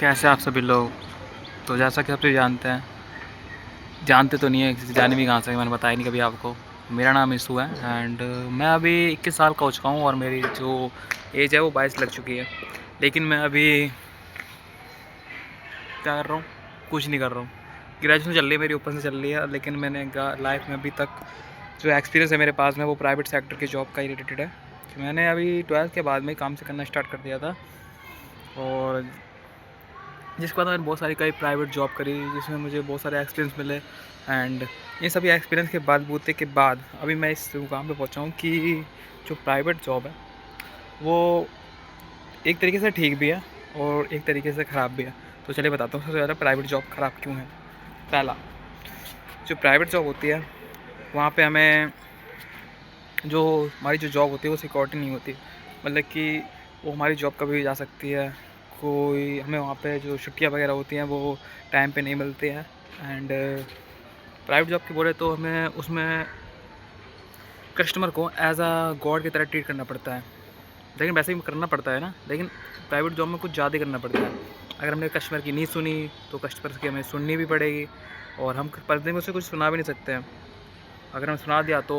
कैसे आप सभी लोग। तो जैसा कि आप सभी जानते तो नहीं है, किसी जाने भी कहाँ से, मैंने बताया नहीं कभी आपको। मेरा नाम ईशू है एंड मैं अभी 21 साल का हो चुका हूँ और मेरी जो एज है वो 22 लग चुकी है। लेकिन मैं अभी क्या कर रहा हूँ, कुछ नहीं कर रहा हूँ। ग्रेजुएशन चल रही है मेरी, ऊपर से चल रही है, लेकिन मैंने लाइफ में अभी तक जो एक्सपीरियंस है मेरे पास में वो प्राइवेट सेक्टर की जॉब का ही रिलेटेड है। तो मैंने अभी 12th के बाद में काम से करना स्टार्ट कर दिया था, और जिसके बाद मैंने बहुत सारी कई प्राइवेट जॉब करी जिसमें मुझे बहुत सारे एक्सपीरियंस मिले। एंड इन सभी एक्सपीरियंस के बलबूते के बाद अभी मैं इस मुकाम पे पहुंचा हूँ कि जो प्राइवेट जॉब है वो एक तरीके से ठीक भी है और एक तरीके से ख़राब भी है। तो चलिए बताता हूँ सबसे ज़्यादा प्राइवेट जॉब ख़राब क्यों है। पहला, जो प्राइवेट जॉब होती है वहाँ पे हमें जो हमारी जो जॉब होती है वो सिक्योरिटी नहीं होती। मतलब कि वो हमारी जॉब कभी भी जा सकती है, कोई हमें वहाँ पे जो छुट्टियाँ वगैरह होती हैं वो टाइम पे नहीं मिलती हैं। एंड प्राइवेट जॉब की बोले तो हमें उसमें कस्टमर को एज अ गॉड की तरह ट्रीट करना पड़ता है। लेकिन वैसे ही करना पड़ता है ना, लेकिन प्राइवेट जॉब में कुछ ज़्यादा करना पड़ता है। अगर हमने कस्टमर की नहीं सुनी तो कस्टमर की हमें सुननी भी पड़ेगी, और हम पर्दे में उसे कुछ सुना भी नहीं सकते हैं। अगर हम सुना दिया तो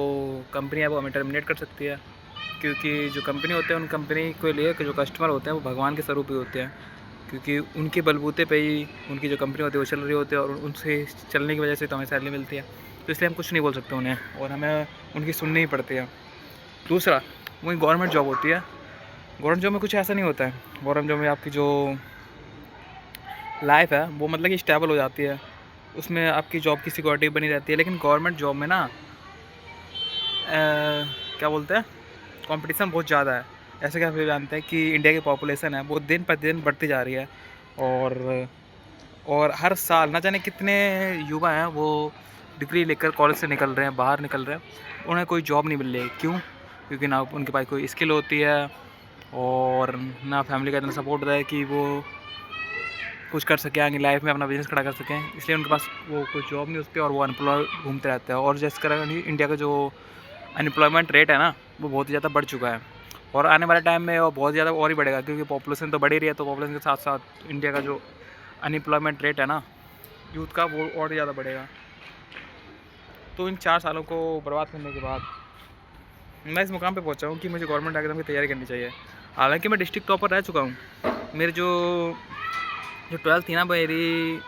कंपनी है वो हमें टर्मिनेट कर सकती है, क्योंकि जो कंपनी होते हैं उन कंपनी के लिए जो कस्टमर होते हैं वो भगवान के स्वरूप ही होते हैं, क्योंकि उनके बलबूते पे ही उनकी जो कंपनी होती है वो चल रही होती है, और उनसे चलने की वजह से तो हमें सैलरी मिलती है। तो इसलिए हम कुछ नहीं बोल सकते उन्हें, और हमें उनकी सुननी ही पड़ती है। दूसरा, वही गवर्नमेंट जॉब होती है। गवर्नमेंट जॉब में कुछ ऐसा नहीं होता है। गवर्नमेंट जॉब में आपकी जो लाइफ है वो मतलब कि स्टेबल हो जाती है, उसमें आपकी जॉब की सिक्योरिटी बनी रहती है। लेकिन गवर्नमेंट जॉब में ना क्या बोलते हैं, कंपटीशन बहुत ज़्यादा है। ऐसे कि आप ये जानते हैं कि इंडिया की पॉपुलेशन है वो दिन प्रतिदिन बढ़ती जा रही है, और हर साल ना जाने कितने युवा हैं वो डिग्री लेकर कॉलेज से निकल रहे हैं, बाहर निकल रहे हैं, उन्हें कोई जॉब नहीं मिल रही। क्यों? क्योंकि ना उनके पास कोई स्किल होती है, और ना फैमिली का इतना सपोर्ट होता है कि वो कुछ कर सकें आगे लाइफ में, अपना बिजनेस खड़ा कर सकें। इसलिए उनके पास वो कोई जॉब नहीं होती और वो अनएम्प्लॉय घूमते रहते हैं। और जिस तरह इंडिया का जो अनएम्प्लॉयमेंट रेट है ना वो बहुत ही ज़्यादा बढ़ चुका है, और आने वाले टाइम में वो बहुत ज़्यादा और ही बढ़ेगा, क्योंकि पॉपुलेशन तो बढ़ ही रही है। तो पॉपुलेशन के साथ साथ इंडिया का जो अनएम्प्लॉयमेंट रेट है ना यूथ का, वो और ज़्यादा बढ़ेगा। तो इन 4 सालों को बर्बाद करने के बाद मैं इस मुकाम पे पहुंचा हूँ कि मुझे गवर्नमेंट एग्जाम की तैयारी करनी चाहिए। हालांकि मैं डिस्ट्रिक्ट टॉपर रह चुका हूँ। मेरी जो जो 12th थी ना, मेरी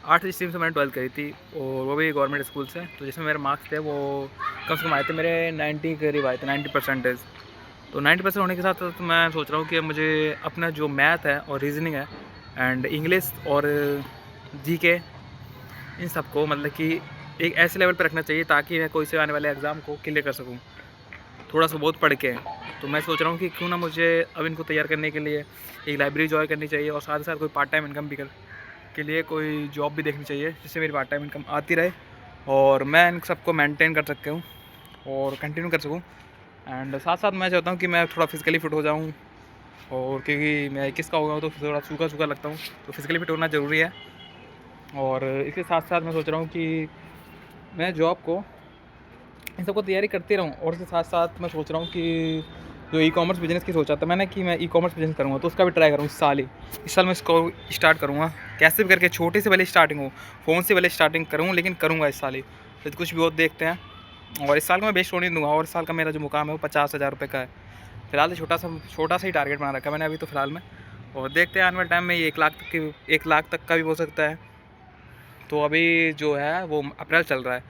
8वीं स्ट्रीम से मैंने 12th करी थी, और वो भी गवर्नमेंट स्कूल से। तो जिसमें मेरे मार्क्स थे वो कम से कम आए थे, मेरे 90 के करीब आए थे, 90%। तो 90% होने के साथ साथ मैं सोच रहा हूँ कि मुझे अपना जो मैथ है और रीजनिंग है एंड इंग्लिश और जीके, इन सबको मतलब कि एक ऐसे लेवल पर रखना चाहिए ताकि मैं कोई से आने वाले एग्ज़ाम को क्लियर कर सकूँ, थोड़ा सा बहुत पढ़ के। तो मैं सोच रहा हूँ कि क्यों ना मुझे अब इनको तैयार करने के लिए एक लाइब्रेरी ज्वाइन करनी चाहिए, और साथ ही साथ कोई पार्ट टाइम इनकम भी के लिए कोई जॉब भी देखनी चाहिए, जिससे मेरी पार्ट टाइम इनकम आती रहे और मैं इन सबको मेंटेन कर सकता हूँ और कंटिन्यू कर सकूँ। एंड साथ साथ मैं चाहता हूँ कि मैं थोड़ा फिजिकली फिट हो जाऊँ, और क्योंकि मैं 21 का हो गया हूँ तो थोड़ा सूखा सूखा लगता हूँ, तो फिजिकली फिट होना ज़रूरी है। और इसके साथ साथ मैं सोच रहा हूँ कि मैं जॉब को इन सबको तैयारी करते रहूँ, और इसके साथ साथ मैं सोच रहा हूँ कि जो ई कॉमर्स बिज़नेस की सोचा था मैंने कि मैं ई कॉमर्स बिज़नेस करूँगा, तो उसका भी ट्राई करूँ इस साल ही। इस साल मैं इसको स्टार्ट करूँगा, कैसे भी करके छोटे से पहले स्टार्टिंग हो, फ़ोन से पहले स्टार्टिंग करूँ, लेकिन करूँगा इस साल ही। तो कुछ भी और देखते हैं, और इस साल का मैं बेस्ट होने दूँगा। और इस साल का मेरा जो मुकाम है वो 50,000 रुपये का है। फिलहाल तो छोटा सा ही टारगेट बना रखा है मैंने अभी तो फ़िलहाल में, और देखते हैं आने वाले टाइम में ये 1 लाख तक का भी हो सकता है। तो अभी जो है वो अप्रैल चल रहा है,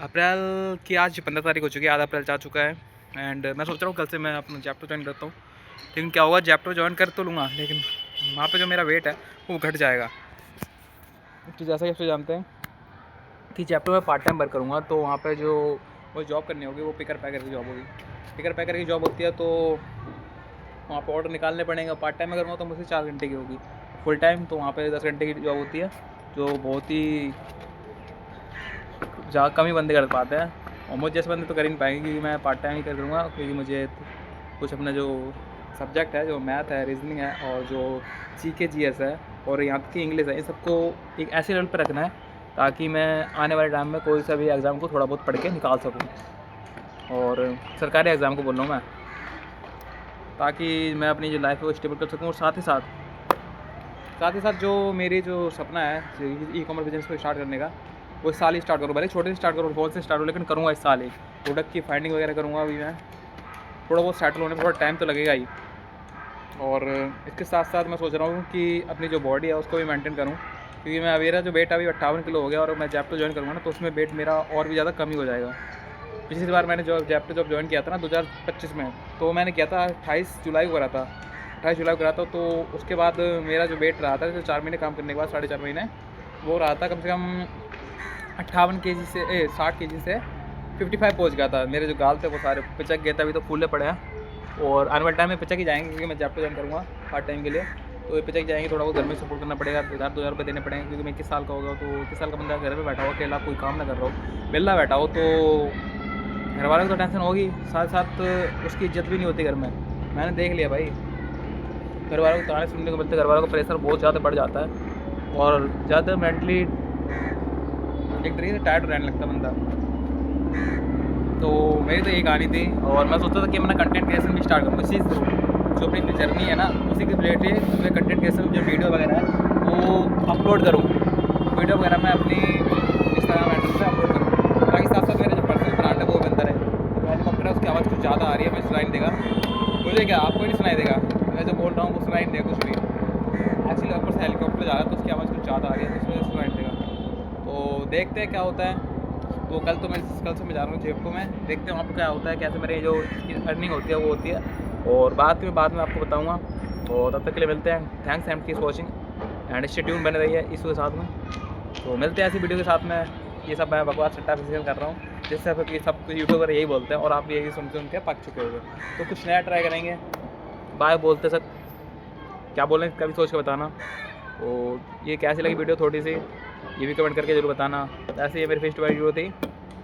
अप्रैल की आज 15 तारीख हो चुकी है, आधा अप्रैल जा चुका है। एंड मैं सोच रहा हूँ कल से मैं अपना जैप्टो ज्वाइन करता हूँ। लेकिन क्या होगा, जैप्टो ज्वाइन कर तो लूँगा, लेकिन वहाँ पे जो मेरा वेट है वो घट जाएगा। तो जैसा कि आप जानते हैं कि जैप्टो में पार्ट टाइम वर्क करूँगा, तो वहाँ पे जो वो जॉब करनी होगी वो पिकर पैकर की जॉब होगी। पिकर पैकर की जॉब होती है तो वहाँ पर ऑर्डर निकालने पड़ेंगे। पार्ट टाइम में करूँगा तो मुझसे 4 घंटे की होगी, फुल टाइम तो वहाँ पे 10 घंटे की जॉब होती है, जो बहुत ही ज़्यादा कम ही बंदे कर पाते हैं। और मुझे जैसे बंदे तो कर ही नहीं पाएंगे, क्योंकि मैं पार्ट टाइम ही कर दूँगा, क्योंकि मुझे कुछ अपना जो सब्जेक्ट है, जो मैथ है, रीजनिंग है, और जो जीके जीएस है, और यहाँ तक कि इंग्लिश है, इन सबको एक ऐसे लेवल पर रखना है ताकि मैं आने वाले टाइम में कोई सा भी एग्ज़ाम को थोड़ा बहुत पढ़ के निकाल सकूँ। और सरकारी एग्ज़ाम को बोल रहा हूँ मैं, ताकि मैं अपनी जो लाइफ है वो स्टेबल कर सकूँ। और साथ ही साथ साथ ही साथ जो मेरी जो सपना है ई कॉमर्स बिजनेस को स्टार्ट करने का, वो इस साल ही स्टार्ट करूँ। भले छोटे से स्टार्ट करूँ, बहुत से स्टार्ट हो, लेकिन करूँगा इस साल ही। प्रोडक्ट की फाइंडिंग वगैरह करूँगा अभी मैं, थोड़ा बहुत सेटल होने में थोड़ा टाइम तो लगेगा ही। और इसके साथ साथ मैं सोच रहा हूँ कि अपनी जो बॉडी है उसको भी मेंटेन करूँ, क्योंकि मैं मेरा जो वेट अभी 58 किलो हो गया, और मैं जैप्टो ज्वाइन करूँगा ना तो उसमें वेट मेरा और भी ज़्यादा कम ही हो जाएगा। पिछली बार मैंने जो जैप्टो जॉब ज्वाइन किया था ना 2025 में, तो मैंने किया था 28 जुलाई को करा था, 28 जुलाई को करा था। तो उसके बाद मेरा जो वेट रहा था, जो 4 महीने काम करने के बाद 4.5 महीने, वो रहा था कम से कम 58 kg से 60 kg से 55 पहुँच गया था। मेरे जो गाल थे वो सारे पिचक गए थे, अभी तो फूले पड़े हैं, और आने वाले टाइम में पिचक ही जाएंगे, क्योंकि मैं जैप्टो ज्वाइन करूँगा पार्ट टाइम के लिए। तो ये पिचक जाएंगे, थोड़ा बहुत घर में सपोर्ट करना पड़ेगा, 1000-2000 रुपये देने पड़ेंगे, क्योंकि मैं 21 साल का होगा। तो 21 साल का बंदा घर में बैठा हो, अकेला, कोई काम ना कर रहा हो, बेला बैठा हो, तो घर वालों को तो टेंशन होगी, साथ साथ उसकी इज्जत भी नहीं होती घर में। मैंने देख लिया भाई, घर वालों को ताने सुनने को मिलते, घर वालों का प्रेशर बहुत ज़्यादा बढ़ जाता है, और ज़्यादा मेंटली एक तरीके से टायर्ड रहने लगता बंदा। तो मेरी तो यही कहानी थी, और मैं सोचता था कि मैं कंटेंट क्रिएशन भी स्टार्ट करूँ इसी जो अपनी जर्नी है ना, उसी के रिलेटेड मैं कंटेंट क्रिएशन जो वीडियो वगैरह है वो अपलोड करूँ। वीडियो वगैरह मैं अपनी इंस्टाग्राम हैंडल से अपलोड करूँ, ताकि साथ साथ मेरा जो पर्सनल ब्रांड है वो भी बनता रहे। तो हेलीकॉप्टर है, उसकी आवाज़ कुछ ज़्यादा आ रही है, मैं सुनाई नहीं देगा मुझे, क्या आपको नहीं सुनाई देगा, मैं जो बोल रहा हूँ वो सुनाई नहीं देगा कुछ भी। एक्चुअली ऊपर से हेलीकॉप्टर जा रहा है, तो उसकी आवाज़ कुछ ज़्यादा आ रही है, तो उसमें सुनाई नहीं देगा। तो देखते हैं क्या होता है। तो कल से मैं जा रहा हूँ जयपुर में, देखते हैं वहाँ पर क्या होता है, कैसे मेरी जो अर्निंग होती है वो होती है, और बाद में आपको बताऊँगा। और तब तक के लिए मिलते हैं। Thanks and keep watching and stay tune बने रही है इसके साथ में। तो मिलते हैं ऐसी वीडियो के साथ में। ये सब मैं बकवास सट्टा फिजिकल कर रहा हूँ, जिससे कि सब यूट्यूबर यही बोलते हैं, और आप भी यही सुन के पक चुके होंगे। तो कुछ नया ट्राई करेंगे। बाय बोलते सर, क्या बोलें कभी सोच के बताना। तो ये कैसी लगी वीडियो थोड़ी सी, ये भी कमेंट करके जरूर बताना। ऐसे ये मेरी फर्स्ट वीडियो थी,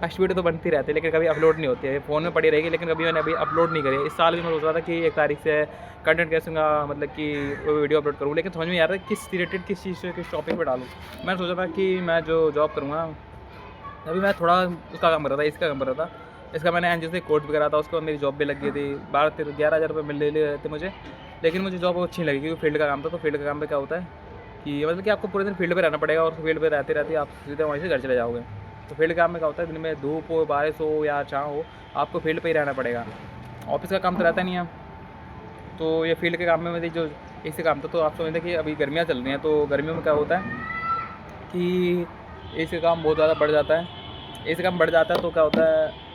फर्स्ट वीडियो तो बनती रहती है, लेकिन कभी अपलोड नहीं होती है, फ़ोन में पड़ी रहेगी, लेकिन कभी मैंने अभी अपलोड नहीं करी। इस साल भी मैं सोच रहा था कि 1 तारीख से कंटेंट क्रिएशन का मतलब कि वो वीडियो अपलोड करूँ, लेकिन समझ में नहीं आ रहा किस रिलेटेड, किस चीज़ से, किस टॉपिक पर डालूँ। मैंने सोचा था कि मैं जो जॉब करूँगा, अभी मैं थोड़ा उसका काम कर रहा था, इसका काम कर रहा था। इसका मैंने एनजीओ से कोर्स भी करा था, उसके बाद मेरी जॉब भी लग गई थी। 12-11 हज़ार रुपये मिल रहे थे मुझे, लेकिन मुझे जॉब अच्छी लगी, क्योंकि फील्ड का काम था। तो फील्ड का काम पे क्या होता है कि मतलब कि आपको पूरे दिन फील्ड पे रहना पड़ेगा, और फील्ड पे रहते आप सीधे वहीं से घर चले जाओगे। तो फील्ड काम में क्या होता है, दिन में धूप हो, बारिश हो या छाँव हो, आपको फील्ड पे ही रहना पड़ेगा। ऑफिस का काम तो रहता नहीं है। तो ये फील्ड के काम में मेरी जो इसी काम था, तो आप समझते कि अभी गर्मियाँ चल रही हैं, तो गर्मियों में क्या होता है कि एसी का काम बहुत ज़्यादा बढ़ जाता है। एसी काम बढ़ जाता है तो क्या होता है,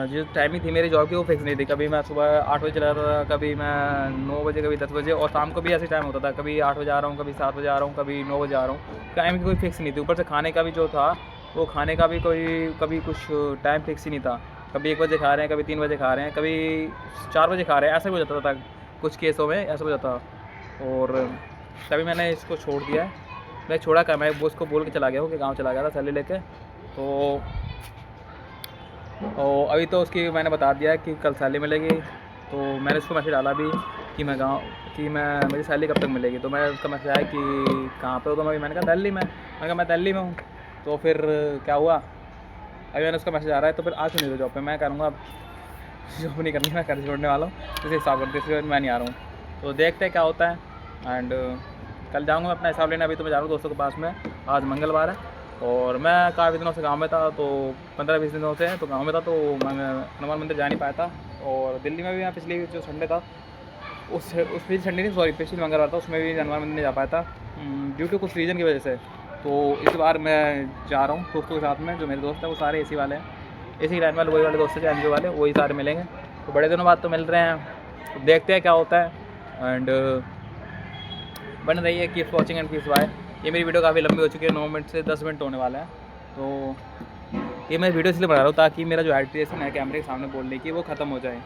जो टाइमिंग थी मेरी जॉब की वो फिक्स नहीं थी। कभी मैं सुबह 8 बजे चला जाता था, कभी मैं 9 बजे, कभी 10 बजे, और शाम को भी ऐसे टाइम होता था, कभी 8 बजे आ रहा हूँ, कभी 7 बजे आ रहा हूँ, कभी 9 बजे आ रहा हूँ। टाइम की कोई फिक्स नहीं थी। ऊपर से खाने का भी जो था, वो खाने का भी कभी कुछ टाइम फिक्स ही नहीं था। कभी 1 बजे खा रहे हैं, कभी 3 बजे खा रहे हैं, कभी 4 बजे खा रहे हैं, ऐसा हो जाता था। कुछ केसों में ऐसा हो जाता। और तभी मैंने इसको छोड़ दिया है। मैं छोड़ा क्या, मैं उसको बोल के चला गया हूँ कि गाँव चला गया था सैलरी लेके। तो और अभी तो उसकी मैंने बता दिया है कि कल सैलरी मिलेगी। तो मैंने उसको मैसेज डाला भी कि मेरी सैलरी कब तक मिलेगी। तो मैं उसका मैसेज आया कि कहाँ पे हो, तो मैंने कहा दिल्ली में। मैंने कहा मैं दिल्ली में हूँ। तो फिर क्या हुआ, अभी मैंने उसका मैसेज आ रहा है, तो फिर आज नहीं दो जॉब पे। मैं करूँगा जॉब नहीं करनी, मैं घर छोड़ने वाला हूँ, इसे हिसाब करते, इसलिए मैं नहीं आ रहा हूँ। तो देखते हैं क्या होता है। एंड कल जाऊँगा अपना हिसाब लेने। अभी तो मैं जा रहा हूँ दोस्तों के पास में, आज मंगलवार है, और मैं काफ़ी दिनों से गांव में था, तो 15-20 दिनों से तो गांव में था, तो मैं हनुमान मंदिर जा नहीं पाया था। और दिल्ली में भी मैं पिछली जो संडे था, उस पिछली संडे नहीं, सॉरी पिछली मंगलवार था, उसमें भी हनुमान मंदिर नहीं जा पाया था ड्यू टू कुछ रीज़न की वजह से। तो इस बार मैं जा रहा हूँ दोस्तों के साथ में। जो मेरे दोस्त हैं वो सारे एसी वाले हैं, एसी लाइन वाले, वही वाले दोस्त हैं जो एनजीओ वाले, वही सारे मिलेंगे। तो बड़े दिनों बाद तो मिल रहे हैं, तो देखते हैं क्या होता है। एंड बन रही है keep watching and keep why. ये मेरी वीडियो काफ़ी लंबी हो चुकी है, 9 मिनट से 10 मिनट होने वाला है। तो ये मैं वीडियो इसलिए बना रहा हूँ ताकि मेरा जो एडिटेशन है कैमरे के सामने बोलने की, वो ख़त्म हो जाए।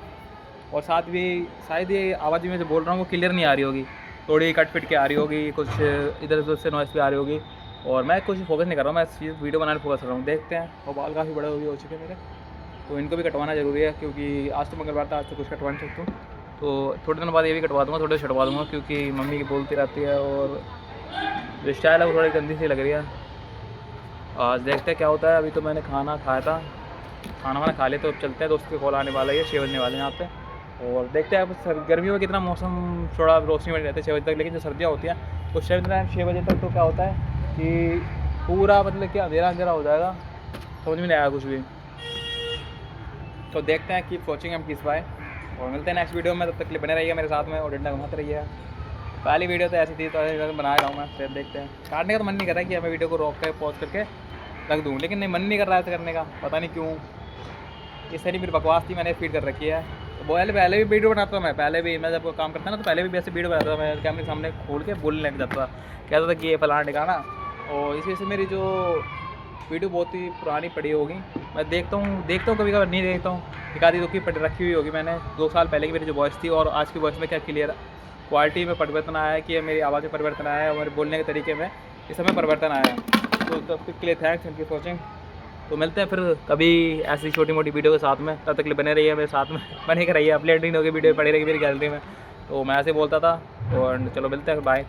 और साथ भी शायद ये आवाज़ भी मैं जो बोल रहा हूँ वो क्लियर नहीं आ रही होगी, थोड़ी कट पिट के आ रही होगी, कुछ इधर उधर से नॉइस भी आ रही होगी। और मैं कुछ फोकस नहीं कर रहा हूँ, मैं वीडियो बनाने फोकस कर रहा हूँ। देखते हैं। और बाल काफ़ी बड़े हो चुके हैं मेरे, तो इनको भी कटवाना ज़रूरी है, क्योंकि आज तो मंगलवार था, आज तो कुछ कटवा नहीं सकता हूँ। तो थोड़े दिनों बाद ये भी कटवा दूँगा, थोड़े छटवा दूँगा, क्योंकि मम्मी की बोलती रहती है, और जो स्टाइल है वो थोड़ी गंदी सी लग रही है। आज देखते हैं क्या होता है। अभी तो मैंने खाना खाया था, खाना वाना खा लिया, तो अब चलते हैं। दोस्त के कॉल आने वाला है, 6 बजने वाले हैं यहाँ पे। और देखते हैं अब गर्मियों में कितना मौसम थोड़ा रोशनी बनी रहती है 6 बजे तक, लेकिन जो सर्दियाँ होती हैं उस टाइम 6 बजे तक तो क्या होता है कि पूरा मतलब कि अंधेरा अंधेरा हो जाएगा, समझ में नहीं आएगा कुछ भी। तो देखते हैं, कीप वॉचिंग हम किस बाय, और मिलते हैं नेक्स्ट वीडियो में। तब तक के लिए बने रहिए मेरे साथ में और डंडा घुमाते रहिए। पहली वीडियो तो ऐसी थी, तो बना रहा हूँ मैं, फिर देखते हैं। काटने का तो मन नहीं कर रहा है कि मैं वीडियो को रोक के पॉज करके रख दूँ, लेकिन नहीं, मन नहीं कर रहा है ऐसे करने का, पता नहीं क्यों। इस सारी मेरी बकवास थी, मैंने फीड कर रखी है। तो पहले भी वीडियो बनाता था मैं, पहले भी मैं जब काम करता ना तो पहले भी ऐसे वीडियो बनाता था मैं, कैमरे के सामने खोल के बोलने लग जाता था, कहता था कि ये फलाना ठिकाना। और इसी वजह से मेरी जो वीडियो बहुत ही पुरानी पड़ी होगी। मैं देखता हूँ कभी कभी नहीं देखता हूँ, एक आधी की पड़ी रखी हुई होगी मैंने 2 साल पहले की मेरी जो वॉइस थी, और आज की वॉइस में क्या क्लियर क्वालिटी में परिवर्तन आया है, कि मेरी आवाज़ में परिवर्तन आया है, और मेरे बोलने के तरीके में इस समय परिवर्तन आया है। तो तब तक के लिए thanks, thank you for watching. तो मिलते हैं फिर कभी ऐसी छोटी मोटी वीडियो के साथ में, तब तक के लिए बने रहिए मेरे साथ में। बने के रहिए, अपडेट नहीं होगी वीडियो पड़ी रहेगी मेरी गैलरी में। तो मैं ऐसे बोलता था, और चलो मिलते हैं, बाय।